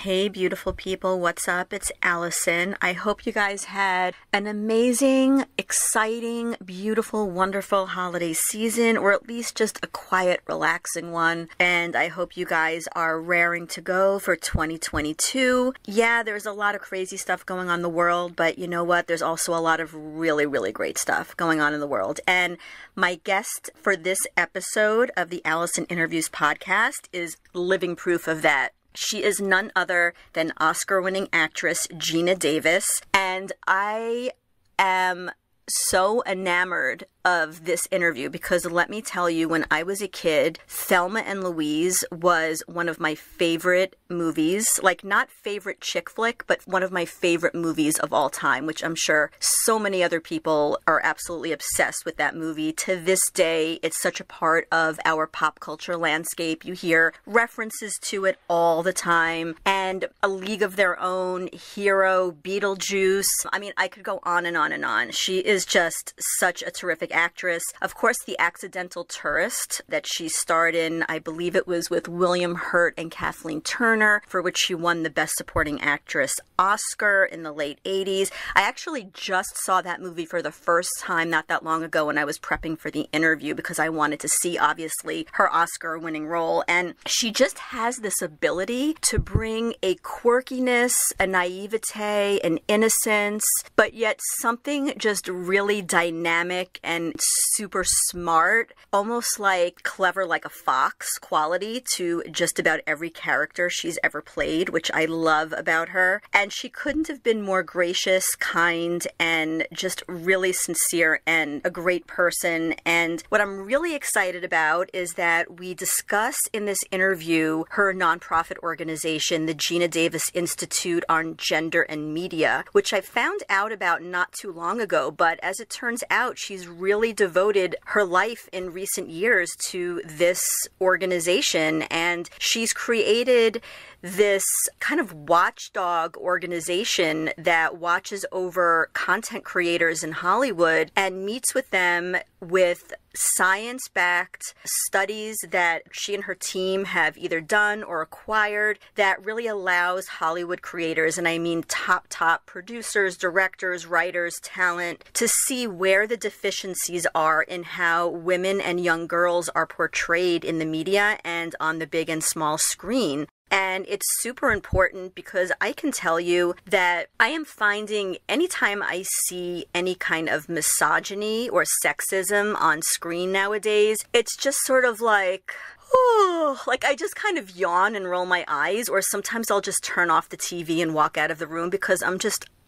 Hey, beautiful people. What's up? It's Allison. I hope you guys had an amazing, exciting, beautiful, wonderful holiday season, or at least just a quiet, relaxing one. And I hope you guys are raring to go for 2022. Yeah, there's a lot of crazy stuff going on in the world, but you know what? There's also a lot of really, really great stuff going on in the world. And my guest for this episode of the Allison Interviews podcast is living proof of that. She is none other than Oscar-winning actress Geena Davis, and I am so enamored of this interview because let me tell you, when I was a kid, Thelma and Louise was one of my favorite movies, like not favorite chick flick, but one of my favorite movies of all time, which I'm sure so many other people are absolutely obsessed with that movie. To this day, it's such a part of our pop culture landscape. You hear references to it all the time, and A League of Their Own, Hero, Beetlejuice. I mean, I could go on and on and on. She is just such a terrific actress. Of course, The Accidental Tourist that she starred in, I believe it was with William Hurt and Kathleen Turner, for which she won the Best Supporting Actress Oscar in the late 80s. I actually just saw that movie for the first time not that long ago when I was prepping for the interview because I wanted to see, obviously, her Oscar-winning role. And she just has this ability to bring a quirkiness, a naivete, an innocence, but yet something just really dynamic and super smart, almost like clever like a fox quality to just about every character she's ever played, which I love about her. And she couldn't have been more gracious, kind, and just really sincere and a great person. And what I'm really excited about is that we discuss in this interview her nonprofit organization, the Geena Davis Institute on Gender and Media, which I found out about not too long ago, but as it turns out, she's really devoted her life in recent years to this organization, and she's created this kind of watchdog organization that watches over content creators in Hollywood and meets with them with science-backed studies that she and her team have either done or acquired that really allows Hollywood creators, and I mean top producers, directors, writers, talent, to see where the deficiencies are in how women and young girls are portrayed in the media and on the big and small screen. And it's super important because I can tell you that I am finding anytime I see any kind of misogyny or sexism on screen nowadays, it's just sort of like, oh, like I just kind of yawn and roll my eyes, or sometimes I'll just turn off the TV and walk out of the room because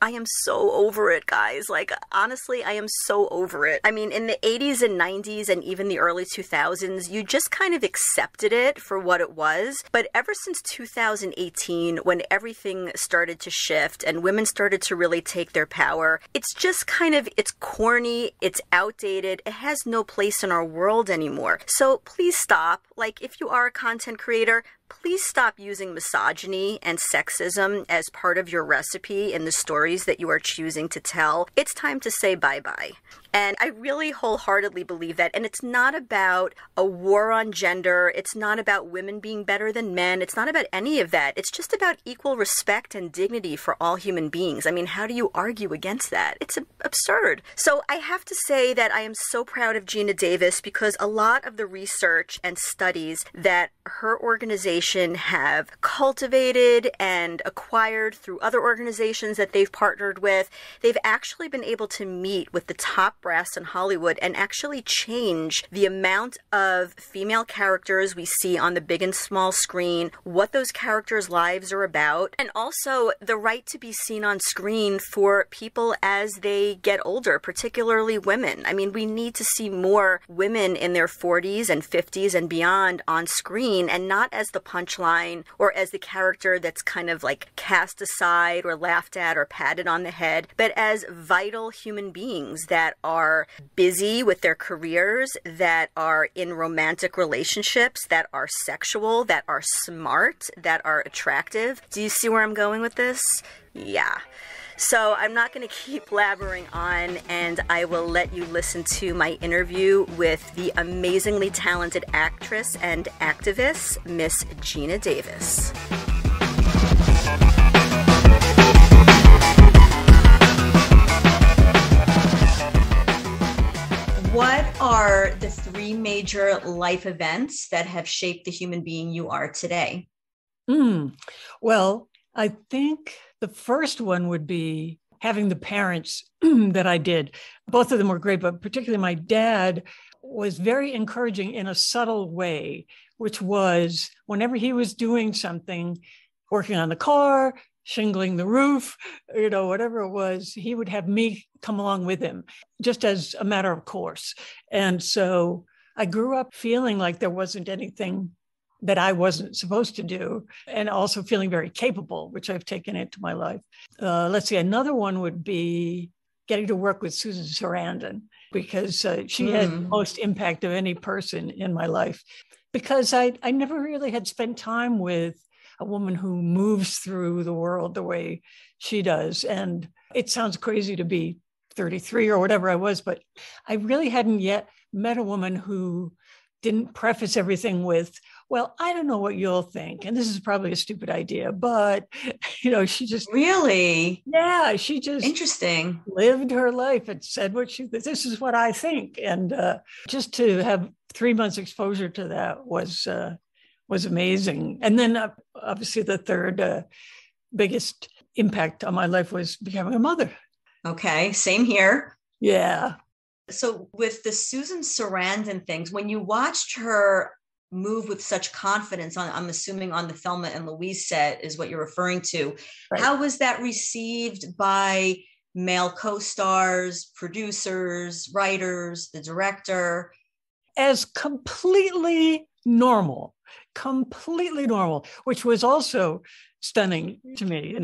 I am so over it, guys. Like, honestly, I am so over it. I mean, in the 80s and 90s and even the early 2000s, you just kind of accepted it for what it was. But ever since 2018, when everything started to shift and women started to really take their power, it's just kind of, it's corny, it's outdated, it has no place in our world anymore. So please stop. Like, if you are a content creator, please stop using misogyny and sexism as part of your recipe in the stories that you are choosing to tell. It's time to say bye-bye. And I really wholeheartedly believe that. And it's not about a war on gender. It's not about women being better than men. It's not about any of that. It's just about equal respect and dignity for all human beings. I mean, how do you argue against that? It's absurd. So I have to say that I am so proud of Geena Davis because a lot of the research and studies that her organization have cultivated and acquired through other organizations that they've partnered with, they've actually been able to meet with the top brass in Hollywood and actually change the amount of female characters we see on the big and small screen, what those characters' lives are about, and also the right to be seen on screen for people as they get older, particularly women. I mean, we need to see more women in their 40s and 50s and beyond on screen, and not as the punchline or as the character that's kind of like cast aside or laughed at or patted on the head, but as vital human beings that are busy with their careers, that are in romantic relationships, that are sexual, that are smart, that are attractive. Do you see where I'm going with this? Yeah. So I'm not going to keep blabbering on, and I will let you listen to my interview with the amazingly talented actress and activist, Miss Geena Davis. What are the three major life events that have shaped the human being you are today? Well, I think the first one would be having the parents that I did. Both of them were great, but particularly my dad was very encouraging in a subtle way, which was whenever he was doing something, working on the car, shingling the roof, whatever it was, he would have me come along with him just as a matter of course. And so I grew up feeling like there wasn't anything that I wasn't supposed to do, and also feeling very capable, which I've taken into my life. Let's see, another one would be getting to work with Susan Sarandon, because she had the most impact of any person in my life, because I never really had spent time with a woman who moves through the world the way she does. And it sounds crazy to be 33 or whatever I was, but I really hadn't yet met a woman who didn't preface everything with, well, I don't know what you'll think, and this is probably a stupid idea, but she just she just interesting lived her life and said this is what I think. And just to have 3 months exposure to that was amazing. And then obviously the third biggest impact on my life was becoming a mother. Okay, same here. Yeah. So with the Susan Sarandon things, when you watched her move with such confidence I'm assuming on the Thelma and Louise set is what you're referring to. Right. How was that received by male co-stars, producers, writers, the director? As completely normal, which was also stunning to me,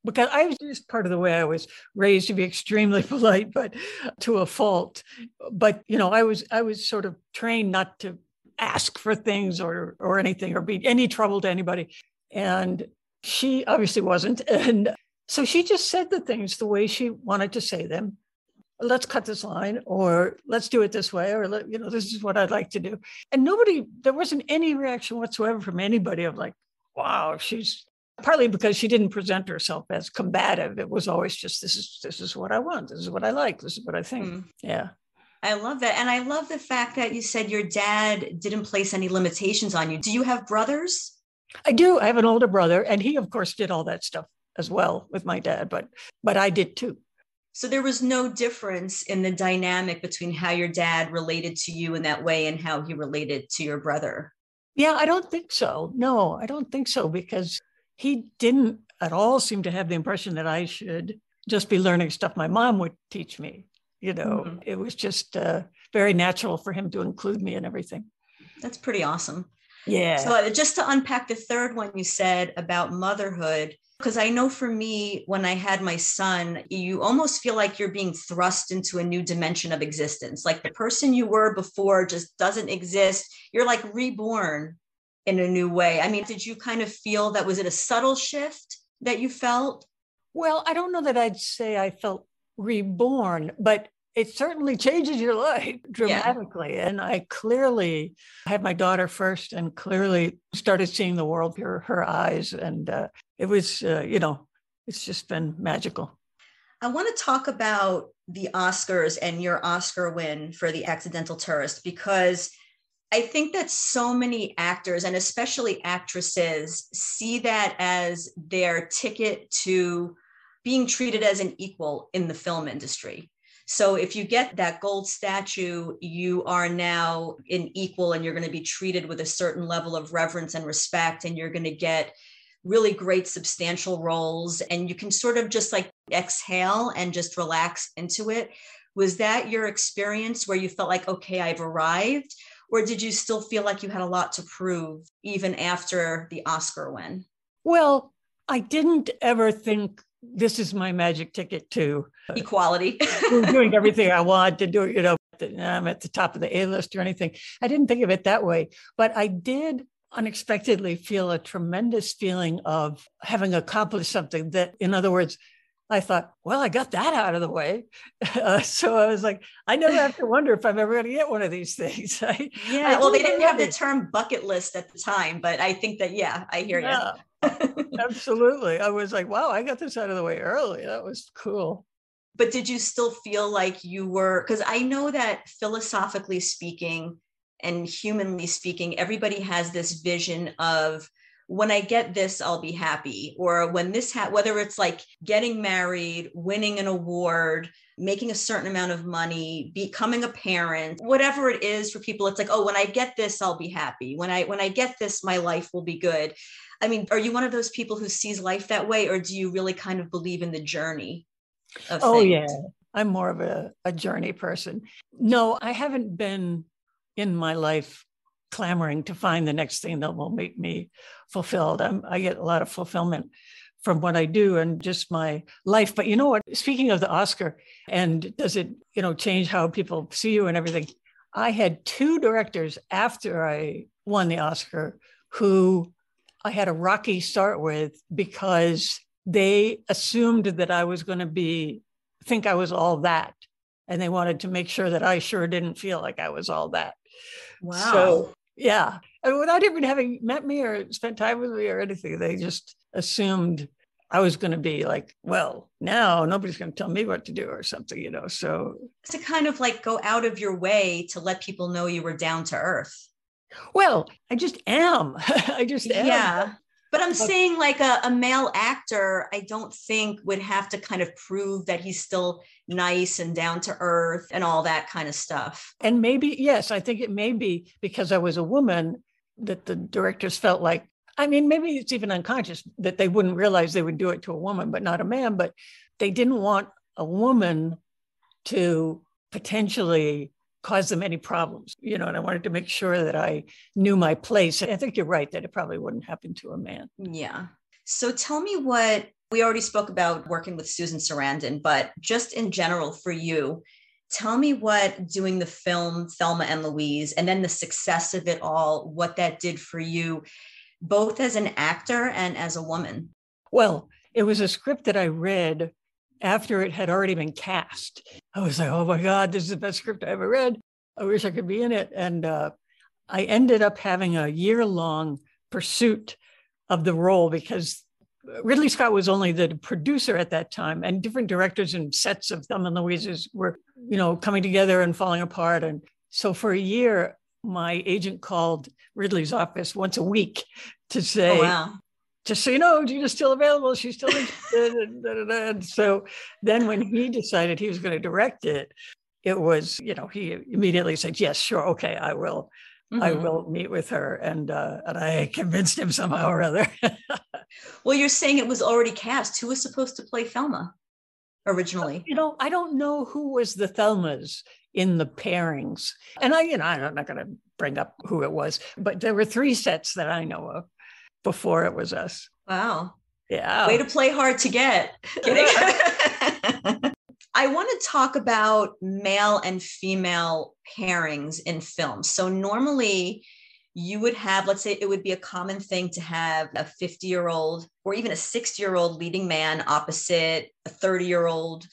because I was just part of the way I was raised to be extremely polite, but to a fault. But, I was sort of trained not to ask for things or anything or be any trouble to anybody. And she obviously wasn't. And so she just said the things the way she wanted to say them. Let's cut this line, or let's do it this way, or, this is what I'd like to do. And there wasn't any reaction whatsoever from anybody of like, wow, she's, partly because she didn't present herself as combative. It was always just, this is what I want. This is what I like. This is what I think. Yeah. I love that. And I love the fact that you said your dad didn't place any limitations on you. Do you have brothers? I do. I have an older brother, and he, of course, did all that stuff as well with my dad, but I did too. So there was no difference in the dynamic between how your dad related to you in that way and how he related to your brother? Yeah, I don't think so. No, I don't think so, because he didn't at all seem to have the impression that I should just be learning stuff my mom would teach me. It was just very natural for him to include me in everything. That's pretty awesome. Yeah. So just to unpack the third one you said about motherhood, because I know for me, when I had my son, you almost feel like you're being thrust into a new dimension of existence. Like the person you were before just doesn't exist. You're like reborn in a new way. I mean, did you kind of feel that? Was it a subtle shift that you felt? Well, I don't know that I'd say I felt reborn, but it certainly changes your life dramatically. Yeah. And I clearly had my daughter first and clearly started seeing the world through her eyes. And it was, it's just been magical. I want to talk about the Oscars and your Oscar win for The Accidental Tourist, because I think that so many actors and especially actresses see that as their ticket to being treated as an equal in the film industry. So if you get that gold statue, you are now an equal and you're going to be treated with a certain level of reverence and respect, and you're going to get really great substantial roles, and you can sort of just like exhale and just relax into it. Was that your experience where you felt like, okay, I've arrived? Or did you still feel like you had a lot to prove even after the Oscar win? Well, I didn't ever think this is my magic ticket to equality. Doing everything I want to do, I'm at the top of the A-list or anything. I didn't think of it that way, but I did unexpectedly feel a tremendous feeling of having accomplished something that, in other words, I thought, well, I got that out of the way. So I was like, I never have to wonder if I'm ever going to get one of these things. They didn't have the term bucket list at the time, but I think that, I hear you. Absolutely. I was like, wow, I got this out of the way early. That was cool. But did you still feel like you were, because I know that philosophically speaking and humanly speaking, everybody has this vision of, when I get this, I'll be happy. Or when this, whether it's like getting married, winning an award, making a certain amount of money, becoming a parent, whatever it is for people, it's like, oh, when I get this, I'll be happy. When I get this, my life will be good. I mean, are you one of those people who sees life that way? Or do you really kind of believe in the journey of things? Yeah. I'm more of a journey person. No, I haven't been in my life clamoring to find the next thing that will make me fulfilled. I get a lot of fulfillment from what I do and just my life. But you know what? Speaking of the Oscar, and does it, change how people see you and everything? I had two directors after I won the Oscar who I had a rocky start with because they assumed that I was going to think I was all that. And they wanted to make sure that I sure didn't feel like I was all that. Wow. So, yeah. And without even having met me or spent time with me or anything, they just assumed I was going to be like, well, now nobody's going to tell me what to do or something, so. To kind of like go out of your way to let people know you were down to earth. Well, I just am. I just am. Yeah. But I'm saying like a male actor, I don't think would have to kind of prove that he's still nice and down to earth and all that kind of stuff. And maybe, yes, I think it may be because I was a woman that the directors felt like, maybe it's even unconscious that they wouldn't realize they would do it to a woman, but not a man. But they didn't want a woman to potentially cause them any problems, and I wanted to make sure that I knew my place. I think you're right that it probably wouldn't happen to a man. Yeah. So tell me we already spoke about working with Susan Sarandon, but just in general for you, tell me what doing the film Thelma and Louise and then the success of it all, what that did for you, both as an actor and as a woman. Well, it was a script that I read after it had already been cast. I was like, oh my God, this is the best script I ever read. I wish I could be in it. And I ended up having a year-long pursuit of the role because Ridley Scott was only the producer at that time, and different directors and sets of Thelma and Louise's were, coming together and falling apart. And so for a year, my agent called Ridley's office once a week to say, oh, wow. Just so you know, Gina's still available. She's still interested. And so then when he decided he was going to direct it, it was, he immediately said, yes, sure. Okay, I will. Mm-hmm. I will meet with her. And I convinced him somehow or other. Well, you're saying it was already cast. Who was supposed to play Thelma originally? I don't know who was the Thelmas in the Pairings. And I'm not going to bring up who it was, but there were 3 sets that I know of before it was us. Wow. Yeah. Way to play hard to get. Kidding. I want to talk about male and female pairings in films. So normally you would have, let's say it would be a common thing to have a 50-year-old or even a 60-year-old leading man opposite a 30-year-old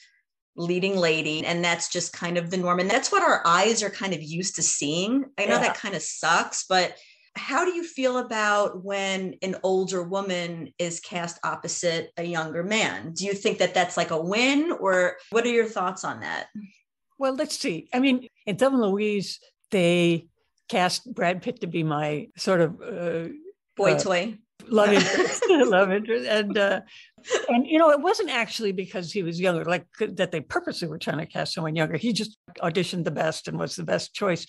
leading lady. And that's just kind of the norm. And that's what our eyes are kind of used to seeing. I know that kind of sucks, but how do you feel about when an older woman is cast opposite a younger man? Do you think that that's like a win, or what are your thoughts on that? Well, let's see. In Thelma Louise, they cast Brad Pitt to be my sort of boy toy. Love interest. And it wasn't actually because he was younger, like that they purposely were trying to cast someone younger. He just auditioned the best and was the best choice.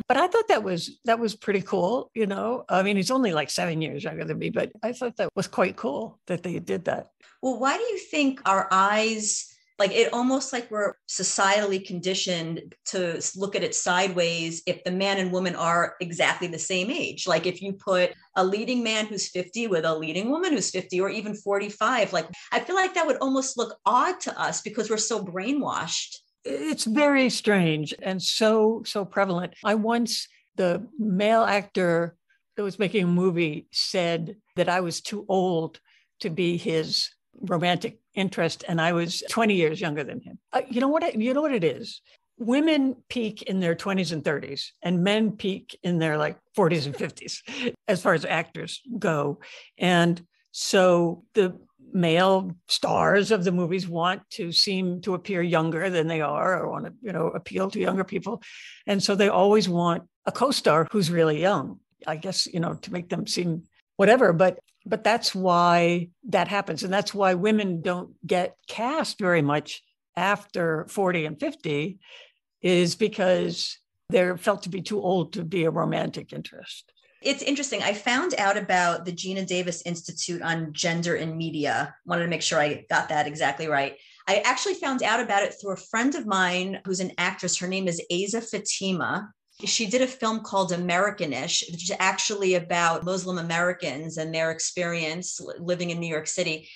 But I thought that was pretty cool. He's only like 7 years younger than me, but I thought that was quite cool that they did that. Well, why do you think our eyes, like it almost like we're societally conditioned to look at it sideways if the man and woman are exactly the same age? Like if you put a leading man who's 50 with a leading woman who's 50 or even 45, like I feel like that would almost look odd to us because we're so brainwashed. It's very strange and so prevalent. The male actor that was making a movie said that I was too old to be his romantic interest, and I was 20 years younger than him. You know what it is? Women peak in their 20s and 30s, and men peak in their 40s and 50s, as far as actors go. And so the male stars of the movies want to seem to appear younger than they are, or want to, appeal to younger people. And so they always want a co-star who's really young, I guess, to make them seem whatever. But that's why that happens. And that's why women don't get cast very much after 40 and 50, is because they're felt to be too old to be a romantic interest. It's interesting. I found out about the Geena Davis Institute on Gender in Media. Wanted to make sure I got that exactly right. I actually found out about it through a friend of mine who's an actress. Her name is Asa Fatima. She did a film called Americanish, which is actually about Muslim Americans and their experience living in New York City.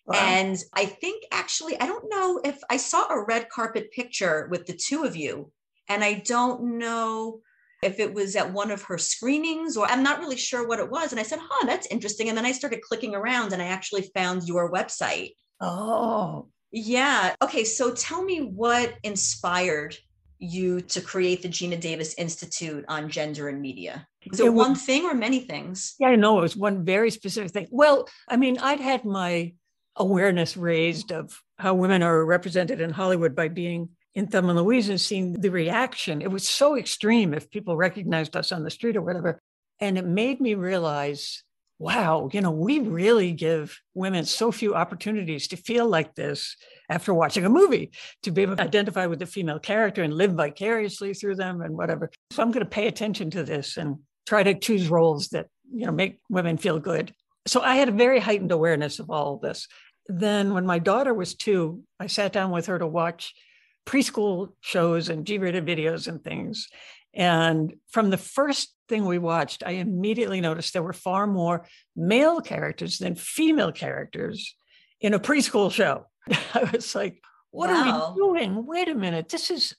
Wow. And I think actually, I don't know if I saw a red carpet picture with the two of you, and I don't know if it was at one of her screenings, or I'm not really sure what it was. And I said, that's interesting. And then I started clicking around and I actually found your website. Oh, yeah. Okay. So tell me what inspired you to create the Geena Davis Institute on Gender and Media. Was it one thing or many things? Yeah, no, it was one very specific thing. Well, I mean, I'd had my awareness raised of how women are represented in Hollywood by being in Thelma Louise and seeing the reaction. It was so extreme if people recognized us on the street or whatever. And it made me realize, wow, we really give women so few opportunities to feel like this after watching a movie, to be able to identify with the female character and live vicariously through them and whatever. So I'm going to pay attention to this and try to choose roles that, make women feel good. So I had a very heightened awareness of all of this. Then when my daughter was 2, I sat down with her to watch preschool shows and G-rated videos and things. And from the first thing we watched, I immediately noticed there were far more male characters than female characters in a preschool show. I was like, what are we doing? Wait a minute, this is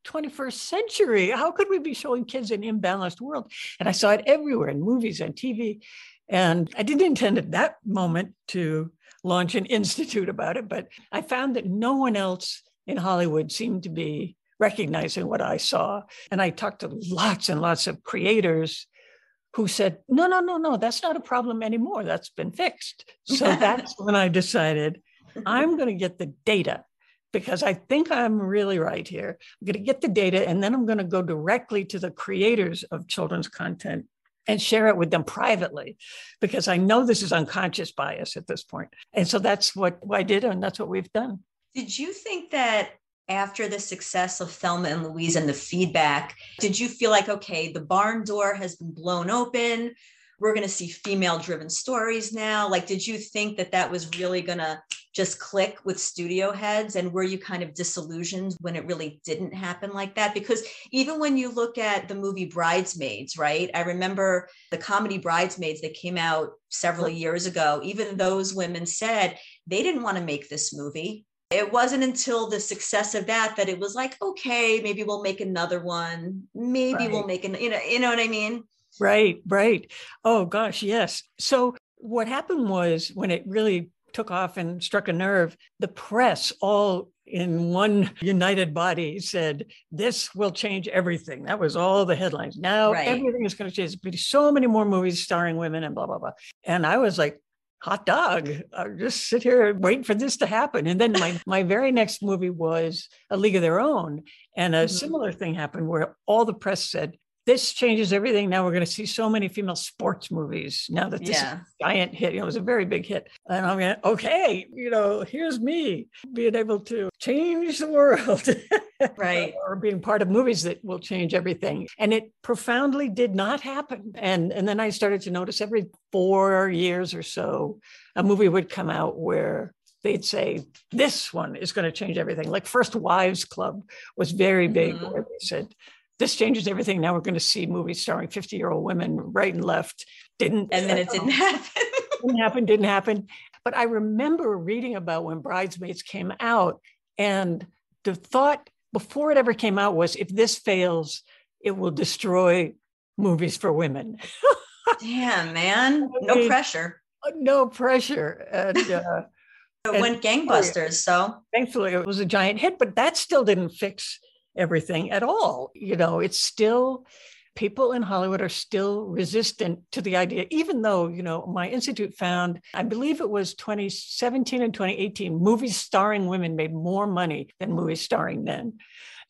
21st century. How could we be showing kids an imbalanced world? And I saw it everywhere in movies and TV. And I didn't intend at that moment to launch an institute about it, but I found that no one else in Hollywood seemed to be recognizing what I saw. And I talked to lots and lots of creators who said, no, that's not a problem anymore. That's been fixed. So that's when I decided I'm going to get the data, because I think I'm really right here. I'm going to get the data, and then I'm going to go directly to the creators of children's content and share it with them privately, because I know this is unconscious bias at this point. And so that's what I did, and that's what we've done. Did you think that after the success of Thelma and Louise and the feedback, did you feel like, okay, the barn door has been blown open, we're going to see female-driven stories now? Like, did you think that that was really going to just click with studio heads? And were you kind of disillusioned when it really didn't happen like that? Because even when you look at the movie Bridesmaids, right? I remember the comedy Bridesmaids that came out several years ago. Even those women said they didn't want to make this movie. It wasn't until the success of that it was like, okay, maybe we'll make another one. Maybe we'll make you know what I mean? Right. Oh gosh, yes. So what happened was, when it really took off and struck a nerve, the press all in one united body said, this will change everything. That was all the headlines. Now everything is going to change. There'll be so many more movies starring women and blah, blah, blah. And I was like, hot dog, I'll just sit here waiting for this to happen. And then my very next movie was A League of Their Own. And a similar thing happened where all the press said, this changes everything. Now we're going to see so many female sports movies now that this is a giant hit. It was a very big hit. And I'm going, okay, here's me being able to change the world. Right. Or being part of movies that will change everything. And it profoundly did not happen. And then I started to notice every 4 years or so, a movie would come out where they'd say, this one is going to change everything. Like First Wives Club was very big, where they said, this changes everything. Now we're going to see movies starring 50-year-old women right and left. And then it didn't happen. Didn't happen. But I remember reading about when Bridesmaids came out, and the thought before it ever came out was, if this fails, it will destroy movies for women. Damn, man. No pressure. No pressure. And it went gangbusters. So thankfully it was a giant hit, but that still didn't fix everything at all. It's still, people in Hollywood are still resistant to the idea, even though, my institute found, I believe it was 2017 and 2018, movies starring women made more money than movies starring men.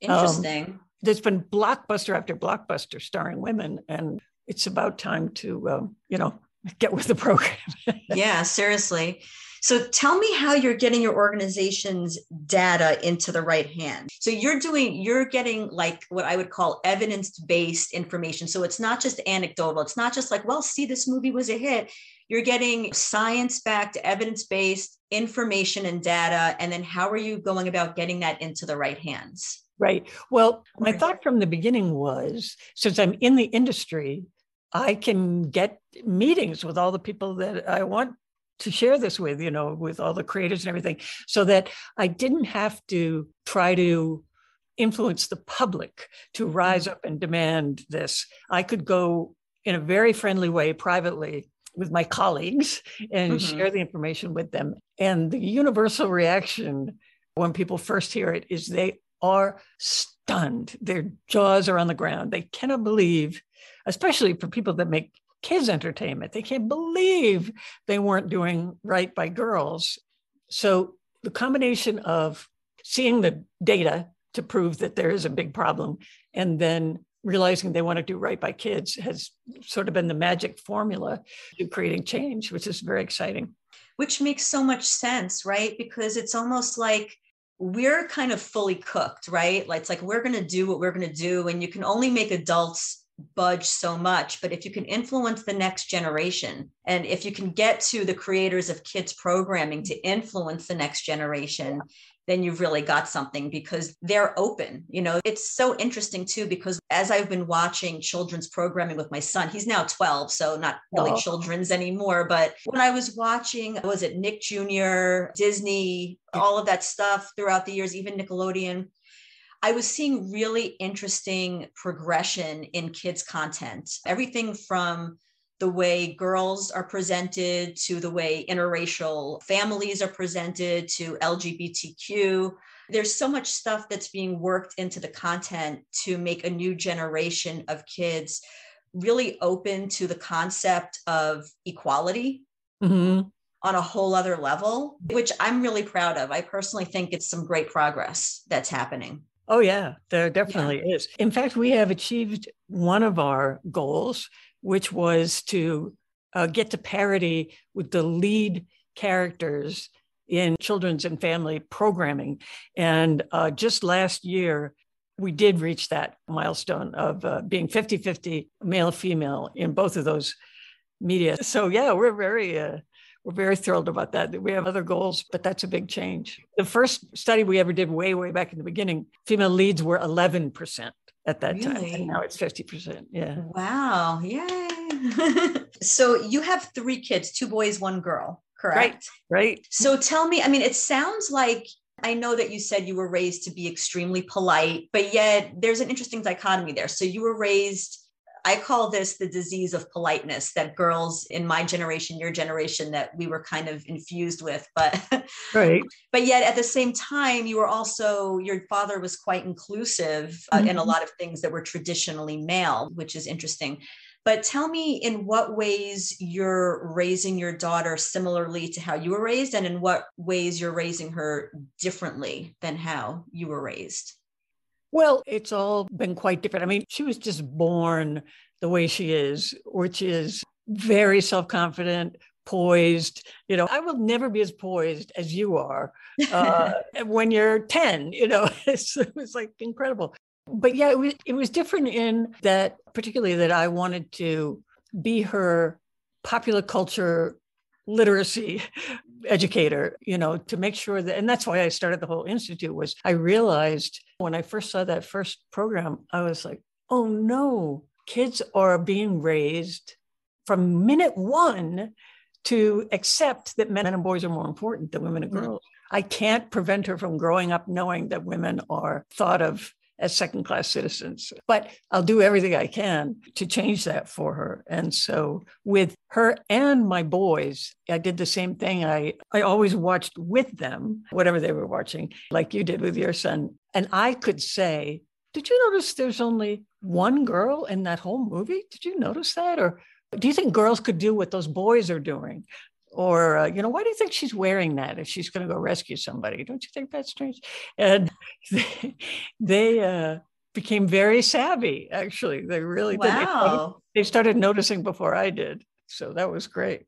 Interesting. There's been blockbuster after blockbuster starring women, and it's about time to, get with the program. Yeah, seriously. So tell me how you're getting your organization's data into the right hands. So you're getting like what I would call evidence-based information. So it's not just anecdotal. It's not just like, well, see, this movie was a hit. You're getting science-backed, evidence-based information and data. And then how are you going about getting that into the right hands? Right. Well, my thought from the beginning was, since I'm in the industry, I can get meetings with all the people that I want to share this with, with all the creators and everything, so that I didn't have to try to influence the public to rise up and demand this. I could go in a very friendly way privately with my colleagues and share the information with them. And the universal reaction when people first hear it is they are stunned. Their jaws are on the ground. They cannot believe, especially for people that make kids entertainment, they can't believe they weren't doing right by girls. So the combination of seeing the data to prove that there is a big problem and then realizing they want to do right by kids has sort of been the magic formula to creating change, which is very exciting. Which makes so much sense, right? Because it's almost like we're kind of fully cooked, right? Like, it's like we're going to do what we're going to do, and you can only make adults budge so much. But if you can influence the next generation, and if you can get to the creators of kids programming to influence the next generation, then you've really got something, because they're open. It's so interesting too, because as I've been watching children's programming with my son, he's now 12, so not really children's anymore. But when I was watching, was it Nick Jr., Disney, all of that stuff throughout the years, even Nickelodeon, I was seeing really interesting progression in kids' content. Everything from the way girls are presented to the way interracial families are presented to LGBTQ. There's so much stuff that's being worked into the content to make a new generation of kids really open to the concept of equality on a whole other level, which I'm really proud of. I personally think it's some great progress that's happening. Oh, yeah, there definitely is. In fact, we have achieved one of our goals, which was to get to parity with the lead characters in children's and family programming. And just last year, we did reach that milestone of being 50-50 male-female in both of those media. So yeah, we're very thrilled about that. We have other goals, but that's a big change. The first study we ever did way back in the beginning, female leads were 11% at that time. And now it's 50%. Yeah. Wow. Yay. So you have 3 kids, 2 boys, 1 girl, correct? Right. So tell me, it sounds like, I know that you said you were raised to be extremely polite, but yet there's an interesting dichotomy there. So you were raised, I call this the disease of politeness, that girls in my generation, your generation, that we were kind of infused with, but right. But yet at the same time, your father was quite inclusive in a lot of things that were traditionally male, which is interesting. But tell me in what ways you're raising your daughter similarly to how you were raised, and in what ways you're raising her differently than how you were raised. Well, it's all been quite different. She was just born the way she is, which is very self-confident, poised. I will never be as poised as you are when you're 10, it was like incredible. But yeah, it was different in that, particularly that I wanted to be her popular culture literacy educator, to make sure that, and that's why I started the whole institute, was I realized when I first saw that first program, I was like, oh no, kids are being raised from minute one to accept that men and boys are more important than women and girls. I can't prevent her from growing up knowing that women are thought of as second-class citizens, but I'll do everything I can to change that for her. And so with her and my boys, I did the same thing. I always watched with them, whatever they were watching, like you did with your son. And I could say, did you notice there's only one girl in that whole movie. Did you notice that? Or do you think girls could do what those boys are doing? Or, why do you think she's wearing that if she's going to go rescue somebody? Don't you think that's strange? And they became very savvy, actually. They really did. Wow. They started noticing before I did. So that was great.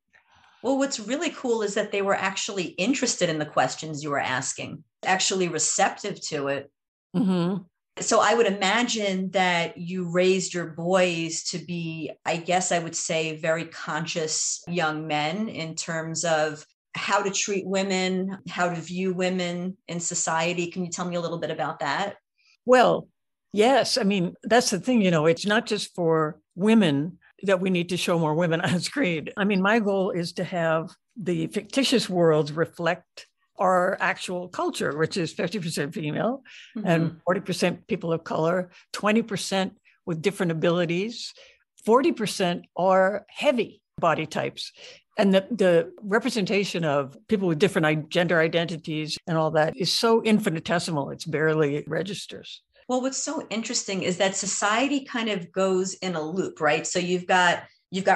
Well, what's really cool is that they were actually interested in the questions you were asking, actually receptive to it. Mm-hmm. So I would imagine that you raised your boys to be, I guess I would say, very conscious young men in terms of how to treat women, how to view women in society. Can you tell me a little bit about that? Well, yes. I mean, that's the thing, it's not just for women that we need to show more women on screen. I mean, my goal is to have the fictitious worlds reflect our actual culture, which is 50% female and 40% people of color, 20% with different abilities, 40% are heavy body types. And the representation of people with different gender identities and all that is so infinitesimal, it's barely registers. Well, what's so interesting is that society kind of goes in a loop, right? So you've got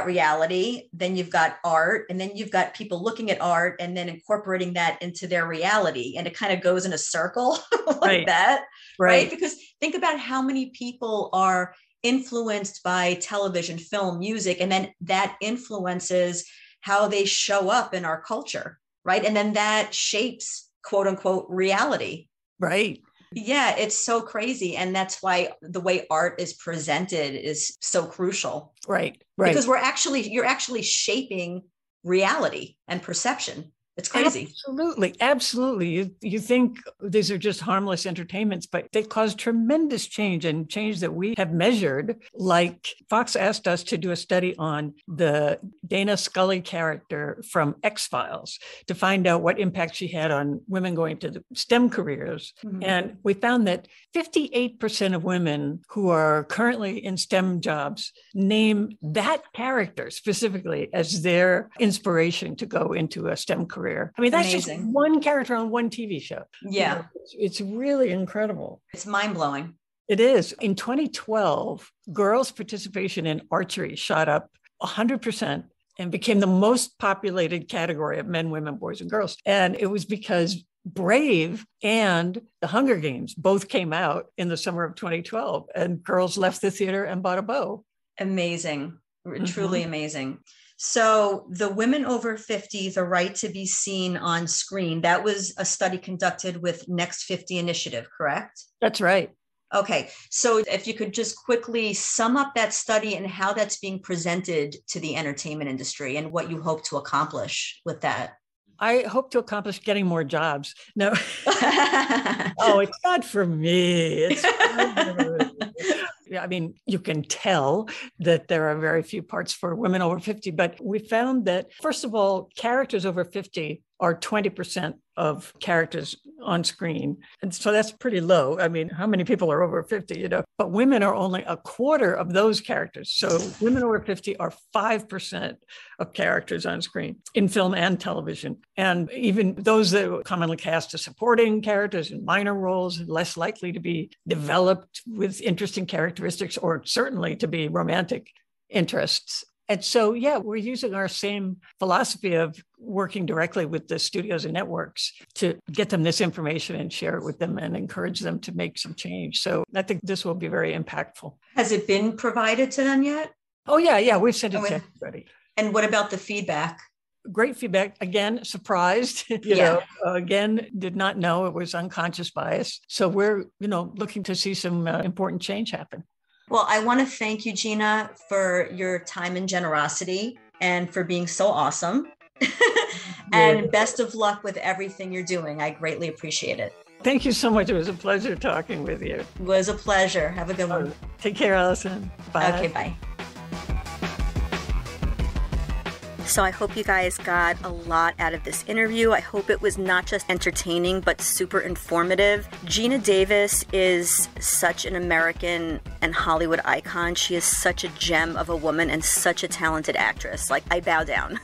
reality, then you've got art, and then you've got people looking at art and then incorporating that into their reality. And it kind of goes in a circle like that, right? Because think about how many people are influenced by television, film, music, and then that influences how they show up in our culture, right? And then that shapes, quote unquote, reality. Right. Yeah, it's so crazy. And that's why the way art is presented is so crucial. Right. Because you're actually shaping reality and perception. It's crazy. Absolutely. You think these are just harmless entertainments, but they cause tremendous change, and change that we have measured. Like Fox asked us to do a study on the Dana Scully character from X-Files to find out what impact she had on women going to the STEM careers. Mm-hmm. And we found that 58% of women who are currently in STEM jobs name that character specifically as their inspiration to go into a STEM career. I mean, that's amazing. Just one character on one TV show. Yeah. It's really incredible. It's mind-blowing. It is. In 2012, girls' participation in archery shot up 100% and became the most populated category of men, women, boys, and girls. And it was because Brave and The Hunger Games both came out in the summer of 2012, and girls left the theater and bought a bow. Amazing. Truly amazing. So the Women Over 50, the Right to Be Seen on Screen, that was a study conducted with Next 50 Initiative, correct? That's right. Okay. So if you could just quickly sum up that study and how that's being presented to the entertainment industry and what you hope to accomplish with that. I hope to accomplish getting more jobs. No. Oh, it's not for me. It's I mean, you can tell that there are very few parts for women over 50, but we found that, first of all, characters over 50 are 20% of characters on screen. And so that's pretty low. I mean, how many people are over 50, But women are only a quarter of those characters. So women over 50 are 5% of characters on screen in film and television. And even those that are commonly cast as supporting characters in minor roles, less likely to be developed with interesting characteristics, or certainly to be romantic interests. And so, yeah, we're using our same philosophy of working directly with the studios and networks to get them this information and share it with them and encourage them to make some change. So I think this will be very impactful. Has it been provided to them yet? Oh, yeah. We've sent it to everybody. And what about the feedback? Great feedback. Again, surprised, again, did not know it was unconscious bias. So we're, looking to see some important change happen. Well, I want to thank you, Gina, for your time and generosity and for being so awesome. And best of luck with everything you're doing. I greatly appreciate it. Thank you so much. It was a pleasure talking with you. It was a pleasure. Have a good one. Take care, Allison. Bye. Okay, bye. So I hope you guys got a lot out of this interview. I hope it was not just entertaining, but super informative. Geena Davis is such an American and Hollywood icon. She is such a gem of a woman and such a talented actress. Like, I bow down.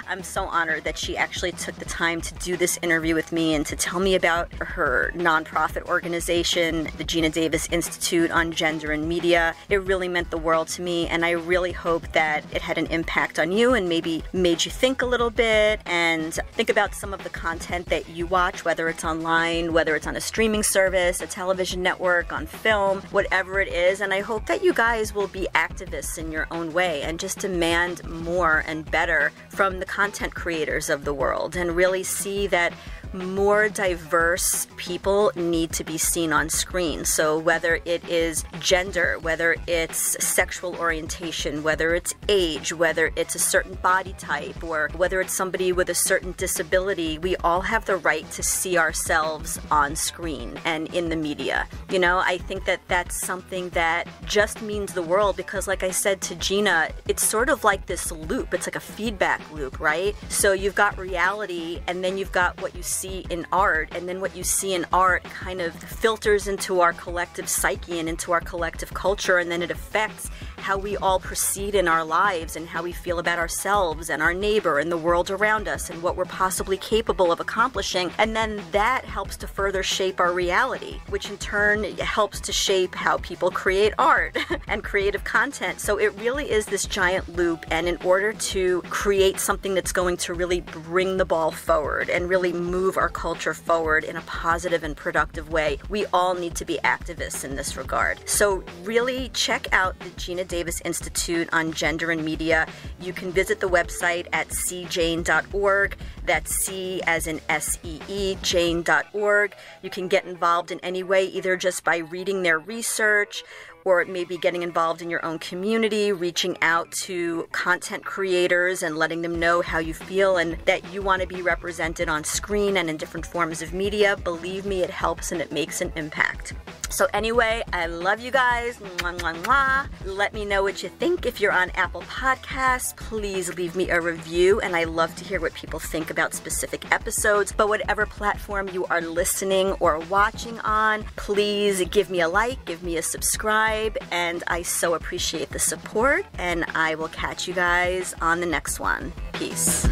I'm so honored that she actually took the time to do this interview with me and to tell me about her nonprofit organization, the Geena Davis Institute on Gender and Media. It really meant the world to me, and I really hope that it had an impact on you and maybe made you think a little bit and think about some of the content that you watch, whether it's online, whether it's on a streaming service, a television network, on film, whatever it is. And I hope that you guys will be activists in your own way and just demand more and better from the content creators of the world and really see that more diverse people need to be seen on screen. So whether it is gender, whether it's sexual orientation, whether it's age, whether it's a certain body type, or whether it's somebody with a certain disability, we all have the right to see ourselves on screen and in the media. You know, I think that that's something that just means the world because, like I said to Gina, it's sort of like this loop. It's like a feedback loop, right? So you've got reality and then you've got what you see in art, and then what you see in art kind of filters into our collective psyche and into our collective culture, and then it affects how we all proceed in our lives and how we feel about ourselves and our neighbor and the world around us and what we're possibly capable of accomplishing. And then that helps to further shape our reality, which in turn helps to shape how people create art and creative content. So it really is this giant loop, and in order to create something that's going to really bring the ball forward and really move our culture forward in a positive and productive way, we all need to be activists in this regard. So really check out the Geena Davis Institute on Gender and Media. You can visit the website at cjane.org. That's C as in S-E-E, jane.org. You can get involved in any way, either just by reading their research, or maybe getting involved in your own community, reaching out to content creators and letting them know how you feel and that you want to be represented on screen and in different forms of media. Believe me, it helps and it makes an impact. So anyway, I love you guys. Mwah, mwah, mwah. Let me know what you think. If you're on Apple Podcasts, please leave me a review, and I love to hear what people think about specific episodes. But whatever platform you are listening or watching on, please give me a like, give me a subscribe, and I so appreciate the support, and I will catch you guys on the next one. Peace.